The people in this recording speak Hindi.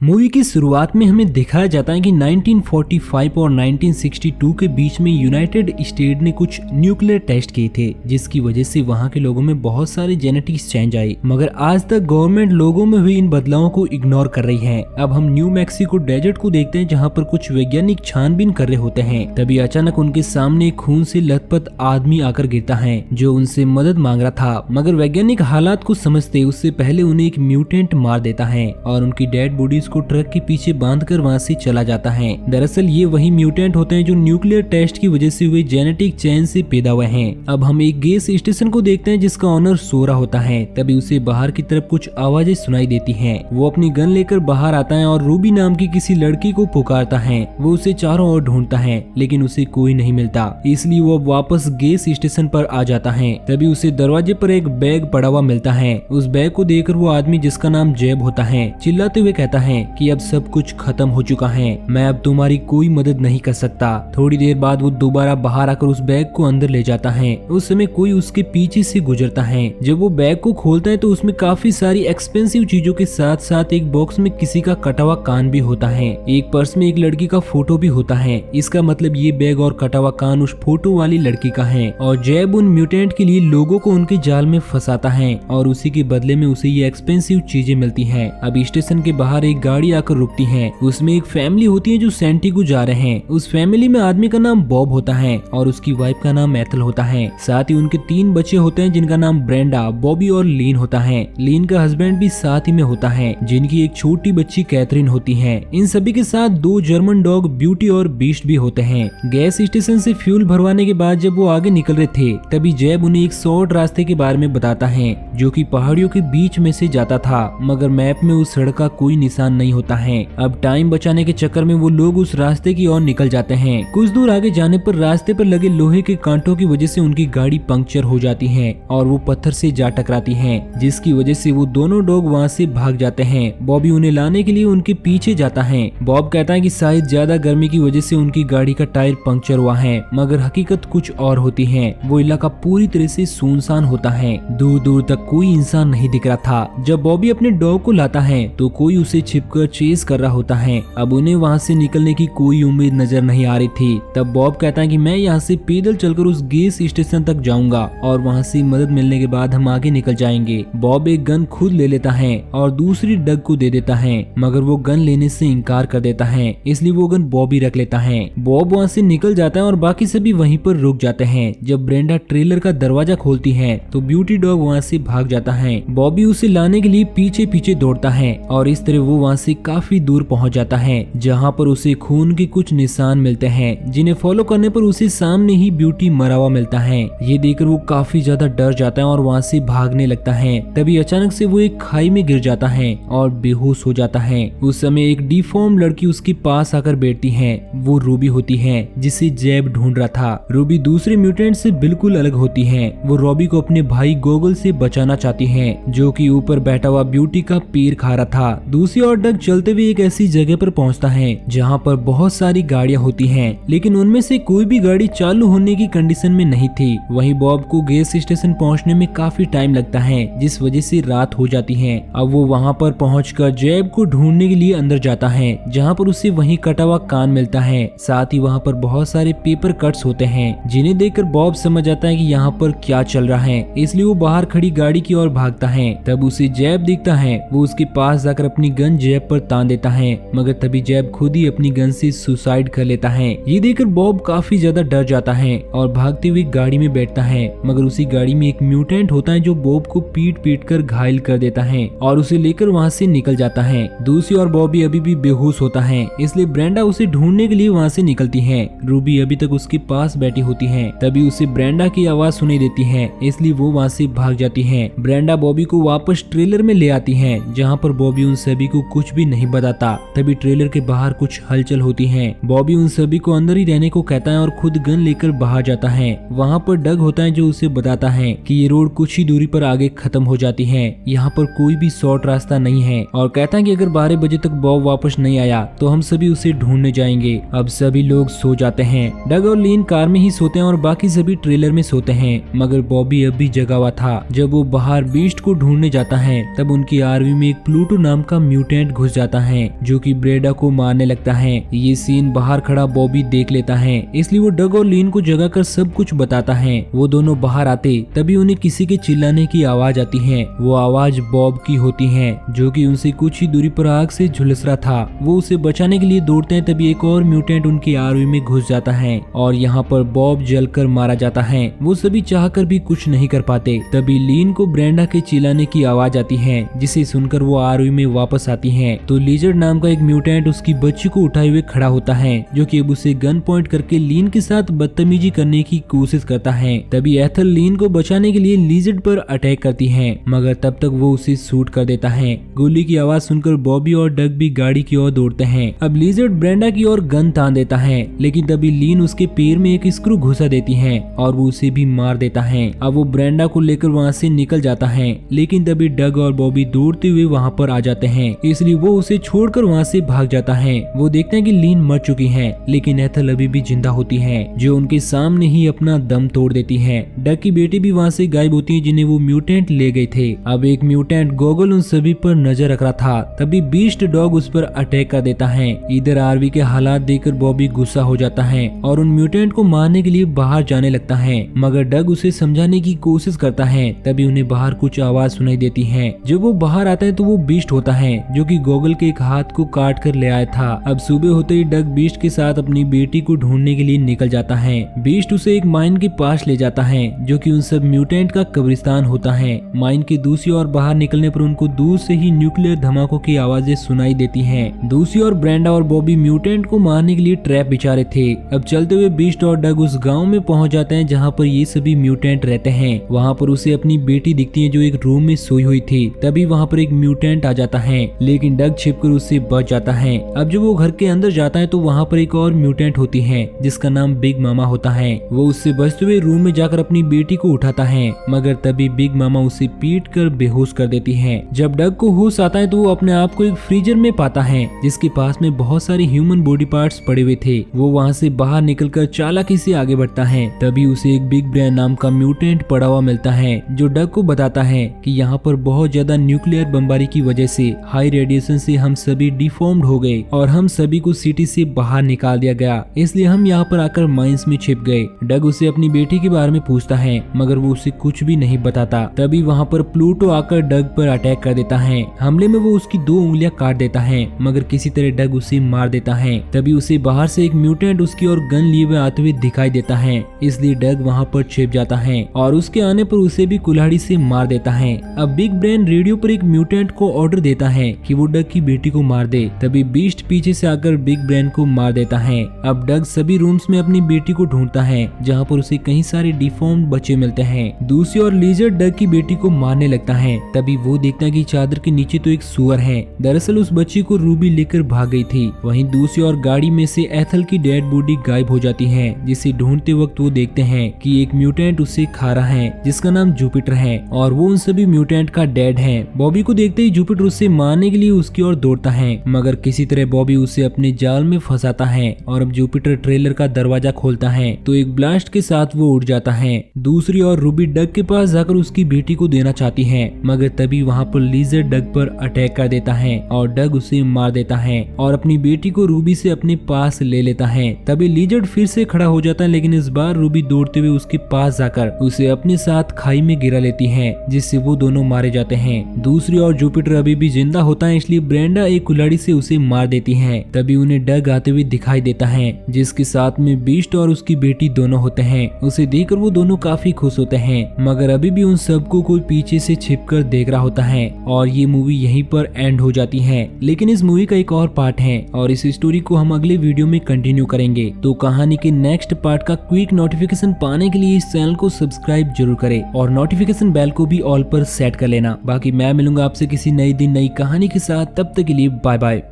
मूवी की शुरुआत में हमें दिखाया जाता है कि 1945 और 1962 के बीच में यूनाइटेड स्टेट ने कुछ न्यूक्लियर टेस्ट किए थे, जिसकी वजह से वहां के लोगों में बहुत सारे जेनेटिक्स चेंज आए। मगर आज तक गवर्नमेंट लोगों में हुई इन बदलावों को इग्नोर कर रही है। अब हम न्यू मैक्सिको डेजर्ट को देखते हैं, जहाँ पर कुछ वैज्ञानिक छानबीन कर रहे होते हैं। तभी अचानक उनके सामने एक खून से लथपथ आदमी आकर गिरता है, जो उनसे मदद मांग रहा था। मगर वैज्ञानिक हालात को समझते उससे पहले उन्हें एक म्यूटेंट मार देता है और उनकी डेड बॉडी को ट्रक के पीछे बांधकर वहां से चला जाता है। दरअसल ये वही म्यूटेंट होते हैं जो न्यूक्लियर टेस्ट की वजह से हुए जेनेटिक चेंज से पैदा हुए हैं। अब हम एक गैस स्टेशन को देखते हैं, जिसका ऑनर सो रहा होता है। तभी उसे बाहर की तरफ कुछ आवाजें सुनाई देती हैं। वो अपनी गन लेकर बाहर आता है और रूबी नाम की किसी लड़की को पुकारता है। वो उसे चारों ओर ढूंढता है, लेकिन उसे कोई नहीं मिलता, इसलिए वो वापस गैस स्टेशन पर आ जाता है। तभी उसे दरवाजे पर एक बैग पड़ा हुआ मिलता है। उस बैग को देखकर वो आदमी, जिसका नाम जेब होता है, चिल्लाते हुए कहता है कि अब सब कुछ खत्म हो चुका है, मैं अब तुम्हारी कोई मदद नहीं कर सकता। थोड़ी देर बाद वो दोबारा बाहर आकर उस बैग को अंदर ले जाता है। उस समय कोई उसके पीछे से गुजरता है। जब वो बैग को खोलता है तो उसमें काफी सारी एक्सपेंसिव चीजों के साथ साथ एक बॉक्स में किसी का कटा हुआ कान भी होता है। एक पर्स में एक लड़की का फोटो भी होता है। इसका मतलब ये बैग और कटा हुआ कान उस फोटो वाली लड़की का है। और जैब उन म्यूटेंट के लिए लोगों को उनके जाल में फंसाता है और उसी के बदले में उसे ये एक्सपेंसिव चीजें मिलती हैं। अब स्टेशन के बाहर एक गाड़ी आकर रुकती है। उसमें एक फैमिली होती है जो सैंटिगो जा रहे हैं। उस फैमिली में आदमी का नाम बॉब होता है और उसकी वाइफ का नाम एथल होता है। साथ ही उनके 3 बच्चे होते हैं, जिनका नाम ब्रेंडा, बॉबी और लीन होता है। लीन का हस्बैंड भी साथ ही में होता है, जिनकी एक छोटी बच्ची कैथरीन होती है। इन सभी के साथ 2 जर्मन डॉग ब्यूटी और बीस्ट भी होते हैं। गैस स्टेशन से फ्यूल भरवाने के बाद जब वो आगे निकल रहे थे, तभी जैब उन्हें एक शॉर्ट रास्ते के बारे में बताता है, जो कि पहाड़ियों के बीच में से जाता था। मगर मैप में उस सड़क का कोई निशान नहीं होता है। अब टाइम बचाने के चक्कर में वो लोग उस रास्ते की ओर निकल जाते हैं। कुछ दूर आगे जाने पर रास्ते पर लगे लोहे के कांटों की वजह से उनकी गाड़ी पंक्चर हो जाती है और वो पत्थर से जा टकराती है, जिसकी वजह से वो दोनों डॉग वहाँ से भाग जाते हैं। बॉबी उन्हें लाने के लिए उनके पीछे जाता है। बॉब कहता है कि शायद ज्यादा गर्मी की वजह से उनकी गाड़ी का टायर पंक्चर हुआ है, मगर हकीकत कुछ और होती है। वो इलाका पूरी तरह से सुनसान होता है। दूर दूर तक कोई इंसान नहीं दिख रहा था। जब बॉबी अपने डॉग को लाता है तो कोई उसे छिपकर चेस कर रहा होता है। अब उन्हें वहाँ से निकलने की कोई उम्मीद नजर नहीं आ रही थी। तब बॉब कहता है कि मैं यहाँ से पैदल चलकर उस गैस स्टेशन तक जाऊंगा और वहाँ से मदद मिलने के बाद हम आगे निकल जाएंगे। बॉब एक गन खुद ले लेता है और दूसरी डग को दे देता है, मगर वो गन लेने से इनकार कर देता है, इसलिए वो गन बॉबी रख लेता है। बॉब वहाँ से निकल जाता है और बाकी सभी वहीं पर रुक जाते हैं। जब ब्रेंडा ट्रेलर का दरवाजा खोलती है तो ब्यूटी डॉग वहाँ से भाग जाता है। बॉबी उसे लाने के लिए पीछे पीछे दौड़ता है और इस तरह वो वहाँ से काफी दूर पहुँच जाता है, जहाँ पर उसे खून के कुछ निशान मिलते हैं, जिन्हें फॉलो करने पर उसे सामने ही ब्यूटी मरा हुआ मिलता है। ये देखकर वो काफी ज्यादा डर जाता है और वहाँ से भागने लगता है। तभी अचानक से वो एक खाई में गिर जाता है और बेहोश हो जाता है। उस समय एक डिफॉर्म लड़की उसके पास आकर बैठती है। वो रूबी होती है, जिसे जैब ढूंढ रहा था। रूबी दूसरे म्यूटेंट से बिल्कुल अलग होती है। वो रॉबी को अपने भाई गोगल से बचाना चाहती है, जो कि ऊपर बैठा हुआ ब्यूटी का पैर खा रहा था। दूसरी ओर डग चलते हुए एक ऐसी जगह पर पहुंचता है जहां पर बहुत सारी गाड़ियां होती हैं, लेकिन उनमें से कोई भी गाड़ी चालू होने की कंडीशन में नहीं थी। वहीं बॉब को गैस स्टेशन पहुंचने में काफी टाइम लगता है, जिस वजह से रात हो जाती है। अब वो वहां पर पहुंचकर जैब को ढूंढने के लिए अंदर जाता है, जहां पर उसे वहीं कटा हुआ कान मिलता है। साथ ही वहां पर बहुत सारे पेपर कट्स होते हैं, जिन्हें देखकर बॉब समझ जाता है कि यहाँ पर क्या चल रहा है, इसलिए वो बाहर खड़ी गाड़ी की ओर भागता है। तब उसे जैब दिखता है। वो उसके पास जाकर अपनी गन जैब पर तान देता है, मगर तभी जैब खुद ही अपनी गन से सुसाइड कर लेता है। ये देखकर बॉब काफी ज्यादा डर जाता है और भागते हुए गाड़ी में बैठता है, मगर उसी गाड़ी में एक म्यूटेंट होता है जो बॉब को पीट पीट कर घायल कर देता है और उसे लेकर वहाँ से निकल जाता है। दूसरी ओर बॉबी अभी भी बेहोश होता है, इसलिए ब्रेंडा उसे ढूंढने के लिए वहाँ से निकलती है। रूबी अभी तक उसके पास बैठी होती है। तभी उसे ब्रेंडा की आवाज सुनाई देती है, इसलिए वो वहाँ से भाग जाती है। ब्रेंडा बॉबी को वापस ट्रेलर में ले आती है, जहाँ पर बॉबी उन सभी को कुछ भी नहीं बताता। तभी ट्रेलर के बाहर कुछ हलचल होती है। बॉबी उन सभी को अंदर ही रहने को कहता है और खुद गन लेकर बाहर जाता है। वहाँ पर डग होता है जो उसे बताता है कि ये रोड कुछ ही दूरी पर आगे खत्म हो जाती है, यहाँ पर कोई भी शॉर्ट रास्ता नहीं है, और कहता है कि अगर 12 बजे तक बॉब वापस नहीं आया तो हम सभी उसे ढूंढने जाएंगे। अब सभी लोग सो जाते हैं। डग और लीन कार में ही सोते हैं और बाकी सभी ट्रेलर में सोते हैं, मगर बॉबी अब भी जगा हुआ था। जब वो बाहर बीस्ट को ढूंढने जाता है तब उनकी आर्मी में एक प्लूटो नाम का म्यूटेंट म्यूटेंट घुस जाता है जो कि ब्रेंडा को मारने लगता है। ये सीन बाहर खड़ा बॉबी देख लेता है, इसलिए वो डग और लीन को जगा कर सब कुछ बताता है। वो दोनों बाहर आते तभी उन्हें किसी के चिल्लाने की आवाज आती है। वो आवाज बॉब की होती है जो कि उनसे कुछ ही दूरी पर आग से झुलस रहा था। वो उसे बचाने के लिए दौड़ते हैं, तभी एक और म्यूटेंट उनकी आरवी में घुस जाता है और यहाँ पर बॉब जलकर मारा जाता है। वो सभी चाहकर भी कुछ नहीं कर पाते। तभी लीन को ब्रेंडा के चिल्लाने की आवाज आती है, जिसे सुनकर वो आरवी में वापस आती है। तो लिजर्ड नाम का एक म्यूटेंट उसकी बच्ची को उठाए हुए खड़ा होता है जो कि अब उसे गन पॉइंट करके लीन के साथ बदतमीजी करने की कोशिश करता है। तभी एथल लीन को बचाने के लिए लिजर्ड पर अटैक करती है, मगर तब तक वो उसे शूट कर देता है। गोली की आवाज सुनकर बॉबी और डग भी गाड़ी की ओर दौड़ते हैं। अब लिजर्ड ब्रेंडा की ओर गन तान देता है, लेकिन तभी लीन उसके पैर में एक स्क्रू घुसा देती है और वो उसे भी मार देता है। अब वो ब्रेंडा को लेकर वहाँ से निकल जाता है, लेकिन तभी डग और बॉबी दौड़ते हुए वहाँ पर आ जाते हैं, इसलिए वो उसे छोड़कर वहाँ से भाग जाता है। वो देखते हैं कि लीन मर चुकी है, लेकिन एथल अभी भी जिंदा होती है जो उनके सामने ही अपना दम तोड़ देती है। डग की बेटी भी वहाँ से गायब होती है जिन्हें वो म्यूटेंट ले गए थे। अब एक म्यूटेंट गोगल उन सभी पर नजर रख रहा था, तभी बीस्ट डॉग उस पर अटैक कर देता है। इधर आरवी के हालात देखकर बॉबी गुस्सा हो जाता है और उन म्यूटेंट को मारने के लिए बाहर जाने लगता है, मगर डग उसे समझाने की कोशिश करता है। तभी उन्हें बाहर कुछ आवाज सुनाई देती है। जब वो बाहर आता है तो वो बीस्ट होता है जो कि गोगल के एक हाथ को काट कर ले आया था। अब सुबह होते ही डग बीस्ट के साथ अपनी बेटी को ढूंढने के लिए निकल जाता है। बीस्ट उसे एक माइन के पास ले जाता है जो कि उन सब म्यूटेंट का कब्रिस्तान होता है। माइन के दूसरी ओर बाहर निकलने पर उनको दूर से ही न्यूक्लियर धमाकों की आवाजें सुनाई देती हैं। दूसरी ओर ब्रेंडा और बॉबी म्यूटेंट को मारने के लिए ट्रैप बिछा रहे थे। अब चलते हुए बीस्ट और डग उस गांव में पहुंच जाते हैं जहां पर ये सभी म्यूटेंट रहते हैं। वहां पर उसे अपनी बेटी दिखती है जो एक रूम में सोई हुई थी। तभी वहां पर एक म्यूटेंट आ जाता है, लेकिन डग छिपकर उससे बच जाता है। अब जब वो घर के अंदर जाता है तो वहां पर एक और म्यूटेंट होती है जिसका नाम बिग मामा होता है। वो उससे बचते हुए रूम में जाकर अपनी बेटी को उठाता है, मगर तभी बिग मामा उसे पीट कर बेहोश कर देती है। जब डग को होश आता है तो वो अपने आप को एक फ्रीजर में पाता है जिसके पास में बहुत सारे ह्यूमन बॉडी पार्ट्स पड़े हुए थे। वो वहाँ से बाहर निकलकर चालाकी से आगे बढ़ता है। तभी उसे एक बिग ब्रेन नाम का म्यूटेंट पड़ा हुआ मिलता है जो डग को बताता है कि यहाँ पर बहुत ज्यादा न्यूक्लियर बमबारी की वजह से हाई रेडिएशन से हम सभी डिफॉर्म्ड हो गए और हम सभी को सिटी से बाहर निकाल दिया गया, इसलिए हम यहाँ पर आकर माइंस में छिप गए। डग उसे अपनी बेटी के बारे में पूछता है, मगर वो उसे कुछ भी नहीं बताता। तभी वहाँ पर प्लूटो आकर डग पर अटैक कर देता है। हमले में वो उसकी 2 उंगलियां काट देता है, मगर किसी तरह डग उसे मार देता है। तभी उसे बाहर से एक म्यूटेंट उसकी ओर गन लिए हुए आते हुए दिखाई देता है, इसलिए डग वहाँ पर छिप जाता है और उसके आने पर उसे भी कुल्हाड़ी से मार देता है। अब बिग ब्रेन रेडियो पर एक म्यूटेंट को ऑर्डर देता है कि वो डग की बेटी को मार दे। तभी बीस्ट पीछे से आकर बिग ब्रेन को मार देता है। अब डग सभी रूम्स में अपनी बेटी को ढूंढता है जहाँ पर उसे कई सारे डिफॉर्म्ड बच्चे मिलते हैं। दूसरी ओर लिजर्ड डग की बेटी को मारने लगता है। तभी वो देखता है कि चादर के नीचे तो एक सुअर है। दरअसल उस बच्ची को रूबी लेकर भाग गई थी। वहीं दूसरी ओर गाड़ी में से एथल की डेड बॉडी गायब हो जाती है, जिसे ढूंढते वक्त वो देखते हैं कि एक म्यूटेंट उसे खा रहा है जिसका नाम जुपिटर है और वो उन सभी म्यूटेंट का डेड है। बॉबी को देखते ही जुपिटर उसे मारने के लिए उसकी ओर दौड़ता है, मगर किसी तरह बॉबी उसे अपने जाल में फंसाता है और अब जुपिटर ट्रेलर का दरवाजा खोलता है तो एक ब्लास्ट के साथ वो उड़ जाता है। दूसरी ओर रूबी डग के पास जाकर उसकी बेटी को देना चाहती है, मगर तभी वहाँ पर लीजर डग पर अटैक कर देता है और डग उसे मार देता है और अपनी बेटी को रूबी से अपने पास ले लेता है। तभी लीजर्ड फिर से खड़ा हो जाता है, लेकिन इस बार रूबी दौड़ते हुए उसके पास जाकर उसे अपने साथ खाई में गिरा लेती है, जिससे वो दोनों मारे जाते हैं। दूसरी ओर जुपिटर अभी भी जिंदा होता है, इसलिए ब्रेंडा एक कुल्हाड़ी से उसे मार देती है। तभी उन्हें डग आते हुए दिखाई देता है जिसके साथ में बीस्ट और उसकी बेटी दोनों होते हैं। उसे देखकर वो दोनों काफी खुश होते हैं, मगर अभी भी उन सबको कोई पीछे से छिपकर देख रहा होता है और ये मूवी यहीं पर एंड हो जाती है। लेकिन इस मूवी का एक और पार्ट है और इस स्टोरी को हम अगले वीडियो में कंटिन्यू करेंगे। तो कहानी के नेक्स्ट पार्ट का क्विक नोटिफिकेशन पाने के लिए इस चैनल को सब्सक्राइब जरूर करें और नोटिफिकेशन बेल को भी ऑल पर सेट कर लेना। बाकी मैं मिलूंगा आपसे किसी नई दिन नई कहानी के साथ, तब तक के लिए बाय बाय।